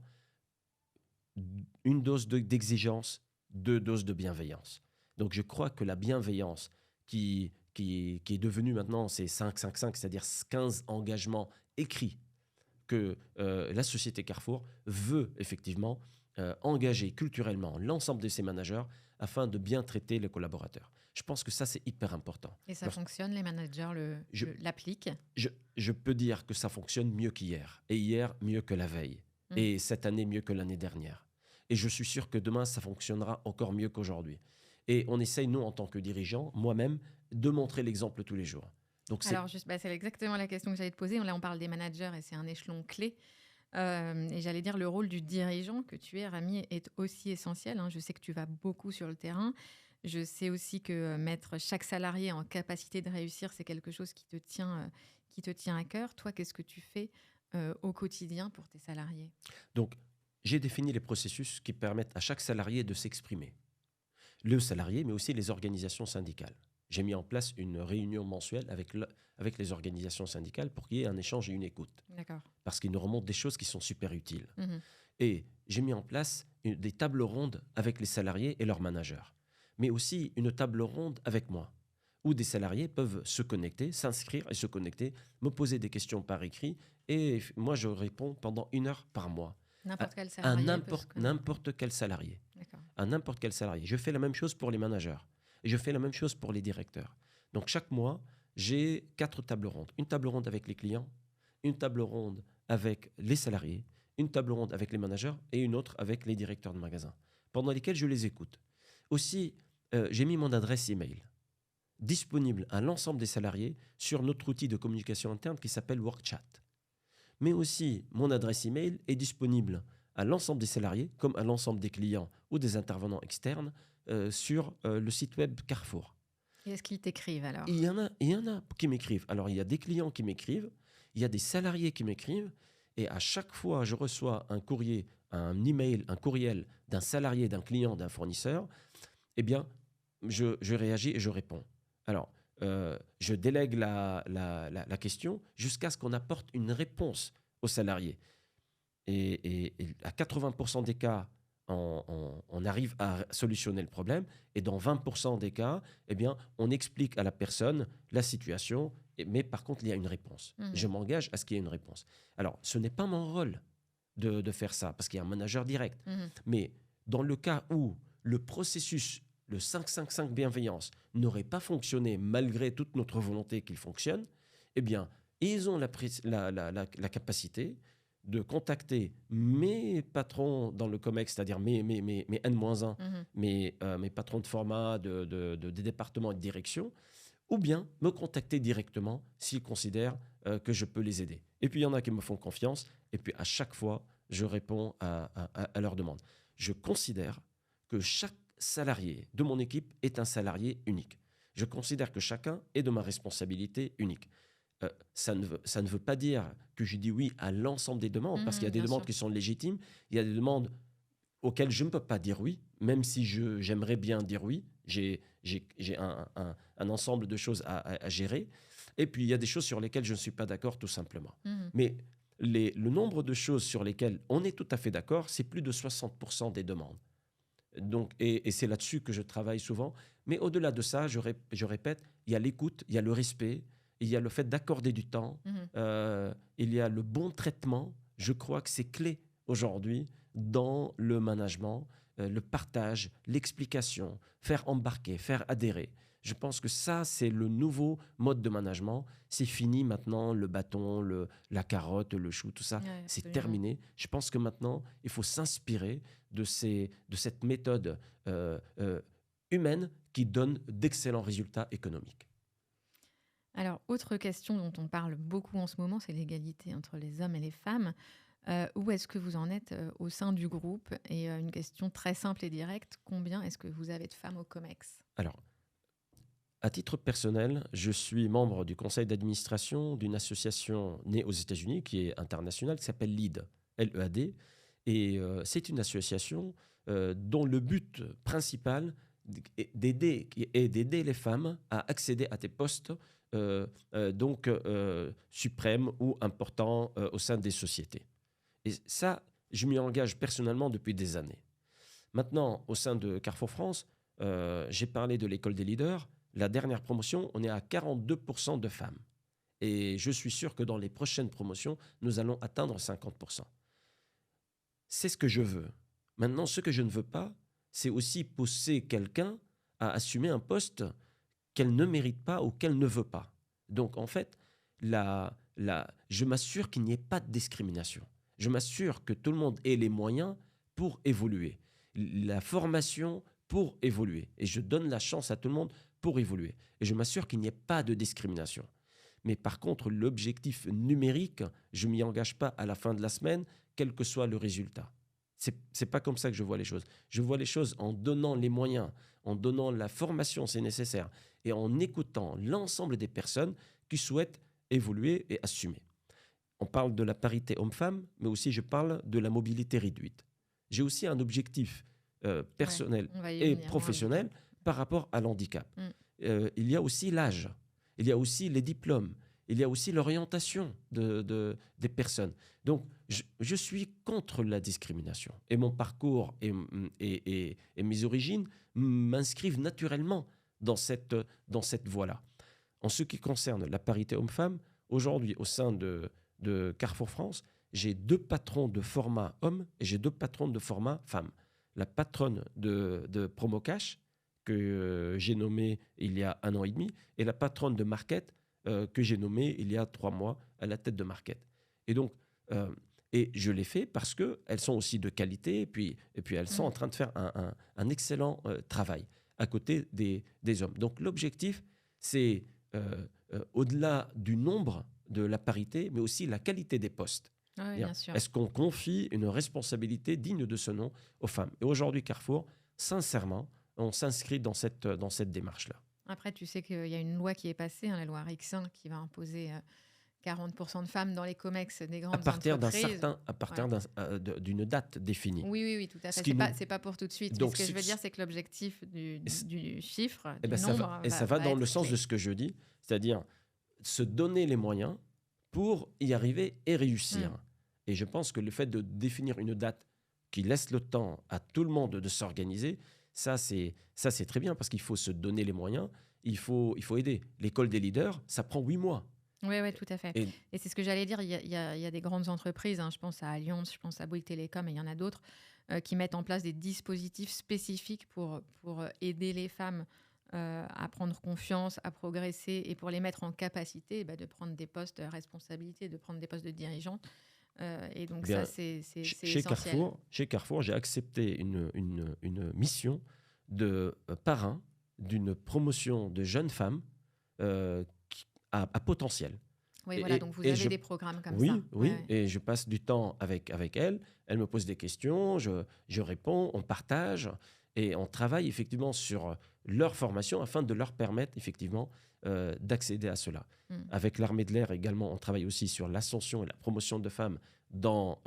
une dose d'exigence, 2 doses de bienveillance. Donc je crois que la bienveillance qui est devenue maintenant, c'est 5-5-5, c'est-à-dire 15 engagements écrits que la société Carrefour veut effectivement engager culturellement l'ensemble de ses managers afin de bien traiter les collaborateurs. Je pense que ça, c'est hyper important.
Et ça fonctionne, les managers l'appliquent?
Je peux dire que ça fonctionne mieux qu'hier. Et hier, mieux que la veille. Et cette année, mieux que l'année dernière. Et je suis sûr que demain, ça fonctionnera encore mieux qu'aujourd'hui. Et on essaye, nous, en tant que dirigeants, moi-même, de montrer l'exemple tous les jours. Donc
Alors, c'est exactement la question que j'allais te poser. Là, on parle des managers et c'est un échelon clé. Et j'allais dire, le rôle du dirigeant que tu es, Rami, est aussi essentiel. Je sais que tu vas beaucoup sur le terrain. Je sais aussi que mettre chaque salarié en capacité de réussir, c'est quelque chose qui te tient à cœur. Toi, qu'est-ce que tu fais au quotidien pour tes salariés?
Donc, j'ai défini les processus qui permettent à chaque salarié de s'exprimer. Le salarié, mais aussi les organisations syndicales. J'ai mis en place une réunion mensuelle avec les organisations syndicales pour qu'il y ait un échange et une écoute.
D'accord.
Parce qu'ils nous remontent des choses qui sont super utiles.
Mmh.
Et j'ai mis en place des tables rondes avec les salariés et leurs managers. Mais aussi une table ronde avec moi, où des salariés peuvent se connecter, s'inscrire et se connecter, me poser des questions par écrit, et moi je réponds pendant 1 heure par mois.
N'importe quel
À
salarié
n'importe quel salarié.
D'accord.
À n'importe quel salarié. Je fais la même chose pour les managers. Et je fais la même chose pour les directeurs. Donc chaque mois, j'ai 4 tables rondes. Une table ronde avec les clients, une table ronde avec les salariés, une table ronde avec les managers et une autre avec les directeurs de magasins, pendant lesquelles je les écoute. Aussi, j'ai mis mon adresse email disponible à l'ensemble des salariés sur notre outil de communication interne qui s'appelle WorkChat. Mais aussi, mon adresse email est disponible à l'ensemble des salariés, comme à l'ensemble des clients ou des intervenants externes sur le site web Carrefour.
Et est-ce qu'ils t'écrivent alors?
Il y en a qui m'écrivent. Alors, il y a des clients qui m'écrivent, il y a des salariés qui m'écrivent, et à chaque fois, je reçois un courrier, un email, un courriel d'un salarié, d'un client, d'un fournisseur, eh bien, je réagis et je réponds. Alors, je délègue la question jusqu'à ce qu'on apporte une réponse aux salariés. Et à 80% des cas, on arrive à solutionner le problème. Et dans 20% des cas, eh bien, on explique à la personne la situation, mais par contre, il y a une réponse. Je m'engage à ce qu'il y ait une réponse. Alors, ce n'est pas mon rôle de faire ça, parce qu'il y a un manager direct. Mais dans le cas où le processus, le 5-5-5 bienveillance, n'aurait pas fonctionné malgré toute notre volonté qu'il fonctionne, eh bien, ils ont la capacité de contacter mes patrons dans le COMEX, c'est-à-dire mes N-1, mes patrons de format des départements et de direction, ou bien me contacter directement s'ils considèrent que je peux les aider. Et puis, il y en a qui me font confiance, et puis à chaque fois, je réponds à leurs demandes. Je considère que chaque salarié de mon équipe est un salarié unique. Je considère que chacun est de ma responsabilité unique. Ça ne veut pas dire que je dis oui à l'ensemble des demandes, parce qu'il y a des
Bien
demandes
sûr.
qui sont légitimes, il y a des demandes auxquelles je ne peux pas dire oui, même si j'aimerais bien dire oui. J'ai un ensemble de choses à gérer. Et puis, il y a des choses sur lesquelles je ne suis pas d'accord, tout simplement.
Mhm.
Mais le nombre de choses sur lesquelles on est tout à fait d'accord, c'est plus de 60% des demandes. Donc, et c'est là-dessus que je travaille souvent. Mais au-delà de ça, je répète, il y a l'écoute, il y a le respect, il y a le fait d'accorder du temps,
Mhm.
il y a le bon traitement. Je crois que c'est clé aujourd'hui dans le management, le partage, l'explication, faire embarquer, faire adhérer. Je pense que ça, c'est le nouveau mode de management. C'est fini maintenant, le bâton, la carotte, le chou, tout ça,
Ouais,
c'est
absolument.
terminé. Je pense que maintenant, il faut s'inspirer de cette méthode humaine qui donne d'excellents résultats économiques.
Alors, autre question dont on parle beaucoup en ce moment, c'est l'égalité entre les hommes et les femmes. Où est-ce que vous en êtes au sein du groupe? Et une question très simple et directe, combien est-ce que vous avez de femmes au COMEX?
Alors, à titre personnel, je suis membre du conseil d'administration d'une association née aux États-Unis qui est internationale, qui s'appelle LEAD, L-E-A-D. Et c'est une association dont le but principal est d'aider les femmes à accéder à des postes suprêmes ou importants au sein des sociétés. Et ça, je m'y engage personnellement depuis des années. Maintenant, au sein de Carrefour France, j'ai parlé de l'école des leaders. La dernière promotion, on est à 42% de femmes. Et je suis sûr que dans les prochaines promotions, nous allons atteindre 50%. C'est ce que je veux. Maintenant, ce que je ne veux pas, c'est aussi pousser quelqu'un à assumer un poste qu'elle ne mérite pas ou qu'elle ne veut pas. Donc, en fait, je m'assure qu'il n'y ait pas de discrimination. Je m'assure que tout le monde ait les moyens pour évoluer. La formation pour évoluer. Et je donne la chance à tout le monde pour évoluer. Et je m'assure qu'il n'y ait pas de discrimination. Mais par contre, l'objectif numérique, je ne m'y engage pas à la fin de la semaine, quel que soit le résultat. C'est pas comme ça que je vois les choses. Je vois les choses en donnant les moyens, en donnant la formation, c'est nécessaire, et en écoutant l'ensemble des personnes qui souhaitent évoluer et assumer. On parle de la parité homme-femme, mais aussi je parle de la mobilité réduite. J'ai aussi un objectif
Ouais,
personnel
on va y
et
venir, le handicap.
professionnel par rapport à l'handicap.
Mm.
Il y a aussi l'âge, il y a aussi les diplômes, il y a aussi l'orientation des personnes. Donc, je suis contre la discrimination. Et mon parcours et mes origines m'inscrivent naturellement dans cette voie-là. En ce qui concerne la parité homme-femme, aujourd'hui, au sein de Carrefour France, j'ai 2 patrons de format homme et j'ai 2 patrons de format femme. La patronne de Promocash, que j'ai nommée il y a 1 an et demi, et la patronne de Market, que j'ai nommée il y a 3 mois à la tête de Market. Et donc, et je l'ai fait parce qu'elles sont aussi de qualité, et puis elles sont en train de faire un excellent travail à côté des hommes. Donc l'objectif, c'est au-delà du nombre de la parité, mais aussi la qualité des postes.
Oui, bien sûr.
Est-ce qu'on confie une responsabilité digne de ce nom aux femmes? Et aujourd'hui, Carrefour, sincèrement, on s'inscrit dans cette démarche-là.
Après, tu sais qu'il y a une loi qui est passée, hein, la loi Rixin, qui va imposer 40% de femmes dans les COMEX des
À
grandes
partir
entreprises.
d'une date définie.
Oui, oui, oui, tout à
Ce
fait.
qui nous-
C'est pas pour tout de suite.
Donc,
Mais ce que je veux
si-
dire, c'est que l'objectif du chiffre,
eh
du
ben,
nombre,
ça va
va
dans le
être
sens
clé.
de ce que je dis, c'est-à-dire se donner les moyens pour y arriver et réussir. Et je pense que le fait de définir une date qui laisse le temps à tout le monde de s'organiser, ça c'est très bien parce qu'il faut se donner les moyens, il faut aider. L'école des leaders, ça prend 8 mois.
Oui, ouais, tout à fait.
Et
Et c'est ce que j'allais dire. Il y a des grandes entreprises, hein, je pense à Allianz, je pense à Bouygues Télécom, et il y en a d'autres qui mettent en place des dispositifs spécifiques pour aider les femmes à prendre confiance, à progresser et pour les mettre en capacité de prendre des postes à responsabilité, de prendre des postes de dirigeante. Et donc
bien,
ça, c'est
chez
essentiel.
Carrefour, j'ai accepté une mission de parrain d'une promotion de jeunes femmes à potentiel.
Oui,
Et,
voilà,
et-
donc vous
et
avez
je,
des programmes comme
oui,
ça.
oui,
Ouais.
et je passe du temps avec elle. Elle me pose des questions, je réponds, on partage et on travaille effectivement sur leur formation afin de leur permettre effectivement d'accéder à cela.
Mm.
Avec l'armée de l'air également, on travaille aussi sur l'ascension et la promotion de femmes dans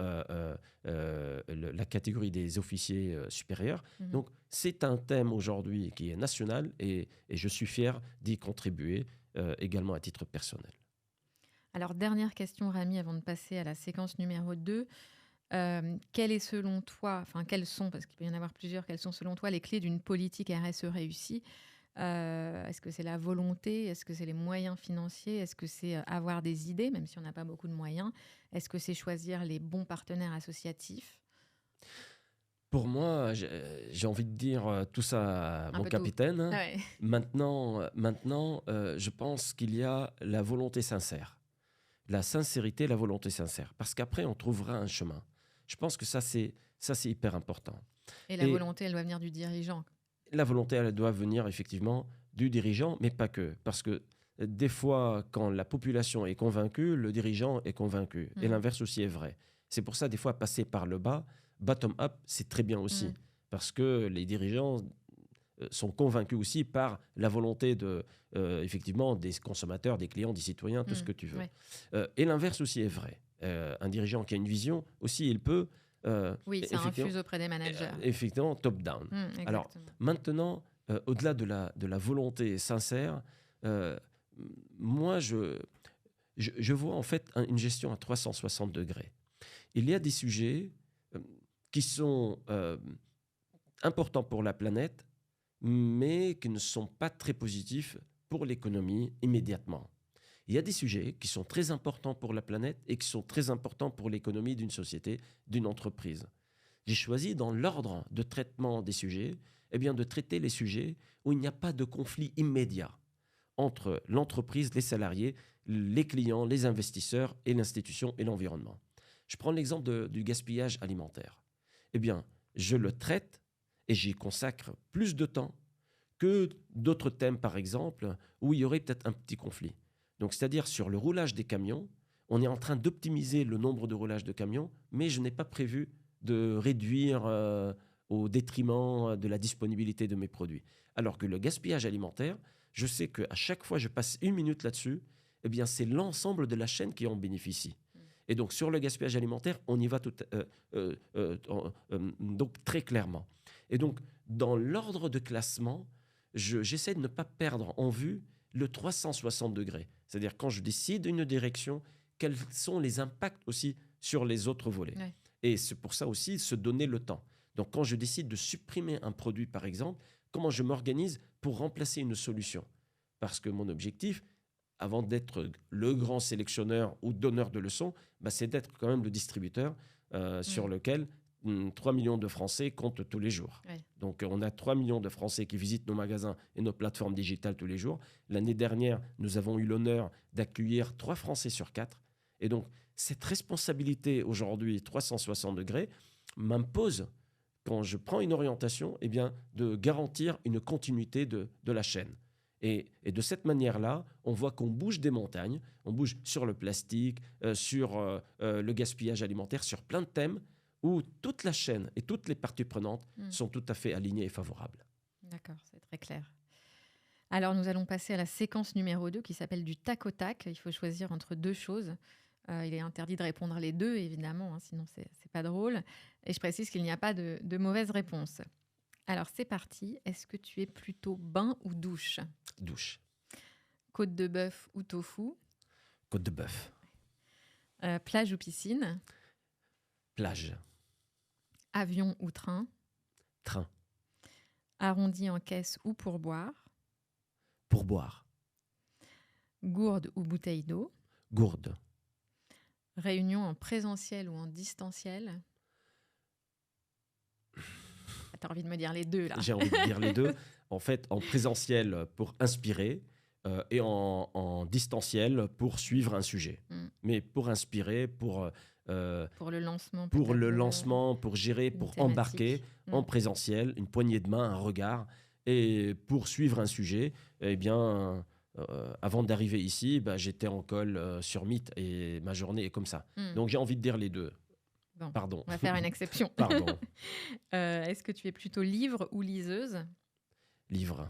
la catégorie des officiers supérieurs.
Mhm.
Donc, c'est un thème aujourd'hui qui est national et je suis fier d'y contribuer également à titre personnel.
Alors, dernière question, Rami, avant de passer à la séquence numéro 2. Quelles est selon toi, enfin quelles sont, parce qu'il peut y en avoir plusieurs, quelles sont selon toi les clés d'une politique RSE réussie? Est-ce que c'est la volonté? Est-ce que c'est les moyens financiers? Est-ce que c'est avoir des idées, même si on n'a pas beaucoup de moyens? Est-ce que c'est choisir les bons partenaires associatifs?
Pour moi, j'ai envie de dire tout ça à
Un
mon
peu tout.
capitaine.
Ah ouais.
Maintenant, je pense qu'il y a la volonté sincère. La sincérité, la volonté sincère. Parce qu'après, on trouvera un chemin. Je pense que ça, c'est hyper important.
Et la
Et
volonté, elle doit venir du dirigeant.
la volonté, elle doit venir effectivement du dirigeant, mais pas que. Parce que des fois, quand la population est convaincue, le dirigeant est convaincu. Et
Mm.
l'inverse aussi est vrai. C'est pour ça, des fois, passer par le bas, bottom-up, c'est très bien aussi.
Mm.
Parce que les dirigeants sont convaincus aussi par la volonté effectivement, des consommateurs, des clients, des citoyens, tout ce que tu veux.
Ouais.
Et l'inverse aussi est vrai. Un dirigeant qui a une vision, aussi, il peut...
Oui, ça infuse auprès des managers.
Effectivement, top-down. Alors,
Exactement.
maintenant, au-delà de la volonté sincère, moi, je vois en fait une gestion à 360 degrés. Il y a des sujets qui sont importants pour la planète, mais qui ne sont pas très positifs pour l'économie immédiatement. Il y a des sujets qui sont très importants pour la planète et qui sont très importants pour l'économie d'une société, d'une entreprise. J'ai choisi dans l'ordre de traitement des sujets, de traiter les sujets où il n'y a pas de conflit immédiat entre l'entreprise, les salariés, les clients, les investisseurs et l'institution et l'environnement. Je prends l'exemple du gaspillage alimentaire. Je le traite et j'y consacre plus de temps que d'autres thèmes, par exemple, où il y aurait peut-être un petit conflit. Donc, c'est-à-dire sur le roulage des camions, on est en train d'optimiser le nombre de roulages de camions, mais je n'ai pas prévu de réduire au détriment de la disponibilité de mes produits. Alors que le gaspillage alimentaire, je sais qu'à chaque fois que je passe 1 minute là-dessus, c'est l'ensemble de la chaîne qui en bénéficie. Et donc, sur le gaspillage alimentaire, on y va donc très clairement. Et donc, dans l'ordre de classement, j'essaie de ne pas perdre en vue le 360 degrés. C'est-à-dire, quand je décide une direction, quels sont les impacts aussi sur les autres volets.
Ouais.
Et c'est pour ça aussi se donner le temps. Donc, quand je décide de supprimer un produit, par exemple, comment je m'organise pour remplacer une solution? Parce que mon objectif, avant d'être le grand sélectionneur ou donneur de leçons, c'est d'être quand même le distributeur sur lequel 3 millions de Français comptent tous les jours.
Ouais.
Donc, on a 3 millions de Français qui visitent nos magasins et nos plateformes digitales tous les jours. L'année dernière, nous avons eu l'honneur d'accueillir 3 Français sur 4. Et donc, cette responsabilité aujourd'hui, 360 degrés, m'impose, quand je prends une orientation, de garantir une continuité de la chaîne. Et de cette manière-là, on voit qu'on bouge des montagnes, on bouge sur le plastique, sur le gaspillage alimentaire, sur plein de thèmes où toute la chaîne et toutes les parties prenantes sont tout à fait alignées et favorables.
D'accord, c'est très clair. Alors, nous allons passer à la séquence numéro 2 qui s'appelle du tac au tac. Il faut choisir entre 2 choses. Il est interdit de répondre les 2, évidemment, sinon c'est pas drôle. Et je précise qu'il n'y a pas de mauvaise réponse. Alors, c'est parti. Est-ce que tu es plutôt bain ou douche?
Douche.
Côte de bœuf ou tofu?
Côte de bœuf.
Plage ou piscine?
Plage.
Avion ou train?
Train.
Arrondi en caisse ou pourboire?
Pourboire.
Gourde ou bouteille d'eau?
Gourde.
Réunion en présentiel ou en distanciel? T'as envie de me dire les 2, là.
J'ai envie de dire les 2. En fait, en présentiel pour inspirer et en distanciel pour suivre un sujet. Mais pour inspirer, pour
le lancement.
Pour le lancement, pour gérer, pour
thématique.
Embarquer en présentiel, une poignée de main, un regard. Et pour suivre un sujet, avant d'arriver ici, j'étais en call sur Meet et ma journée est comme ça. Donc, j'ai envie de dire les 2.
Bon,
pardon.
On va faire une exception.
Pardon.
Est-ce que tu es plutôt livre ou liseuse?
Livre.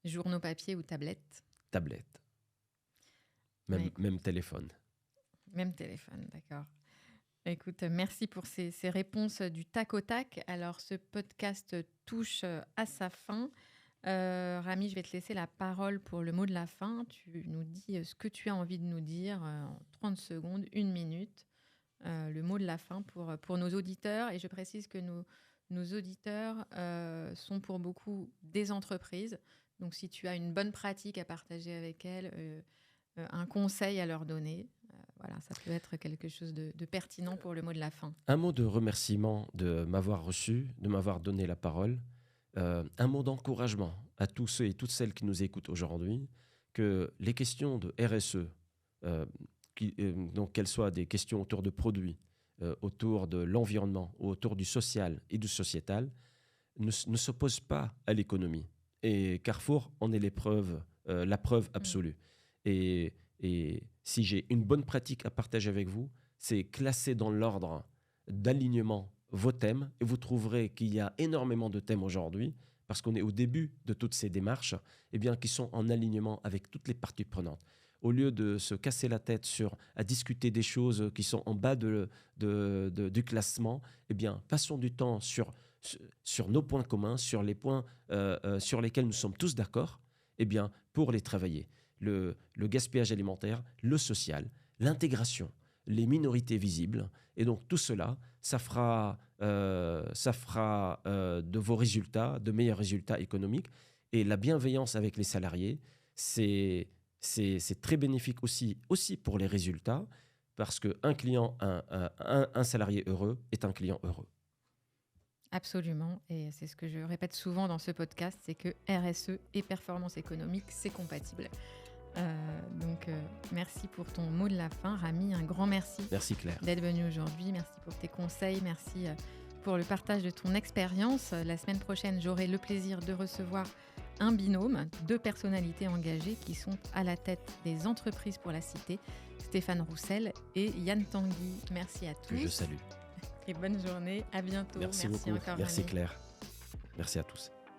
Journaux papier ou tablette?
Tablette,
Ouais,
même téléphone.
même téléphone, d'accord. Écoute, merci pour ces réponses du tac au tac. Alors, ce podcast touche à sa fin. Rami, je vais te laisser la parole pour le mot de la fin. Tu nous dis ce que tu as envie de nous dire en 30 secondes, 1 minute. Le mot de la fin pour nos auditeurs. Et je précise que nos auditeurs sont pour beaucoup des entreprises. Donc, si tu as une bonne pratique à partager avec elles, un conseil à leur donner, voilà, ça peut être quelque chose de pertinent pour le mot de la fin.
Un mot de remerciement de m'avoir reçu, de m'avoir donné la parole. Un mot d'encouragement à tous ceux et toutes celles qui nous écoutent aujourd'hui, que les questions de RSE, donc qu'elles soient des questions autour de produits, autour de l'environnement, autour du social et du sociétal, ne s'opposent pas à l'économie. Et Carrefour en est la preuve absolue. Et si j'ai une bonne pratique à partager avec vous, c'est classer dans l'ordre d'alignement vos thèmes, et vous trouverez qu'il y a énormément de thèmes aujourd'hui, parce qu'on est au début de toutes ces démarches, eh bien, qui sont en alignement avec toutes les parties prenantes. Au lieu de se casser la tête à discuter des choses qui sont en bas du classement, eh bien, passons du temps sur nos points communs, sur les points sur lesquels nous sommes tous d'accord, eh bien, pour les travailler. Le gaspillage alimentaire, le social, l'intégration, les minorités visibles. Et donc tout cela, ça fera de vos résultats, de meilleurs résultats économiques. Et la bienveillance avec les salariés, c'est très bénéfique aussi pour les résultats, parce qu'un client, un salarié heureux est un client heureux.
Absolument, et c'est ce que je répète souvent dans ce podcast, c'est que RSE et performance économique, c'est compatible. Donc, merci pour ton mot de la fin, Rami. Un grand merci.
Merci Claire.
D'être venu aujourd'hui. Merci pour tes conseils. Merci pour le partage de ton expérience. La semaine prochaine, j'aurai le plaisir de recevoir un binôme, 2 personnalités engagées qui sont à la tête des entreprises pour la cité, Stéphane Roussel et Yann Tanguy. Merci à tous.
Que je salue.
Et bonne journée. À bientôt.
Merci beaucoup.
Encore,
Merci
Rami.
Claire. Merci à tous.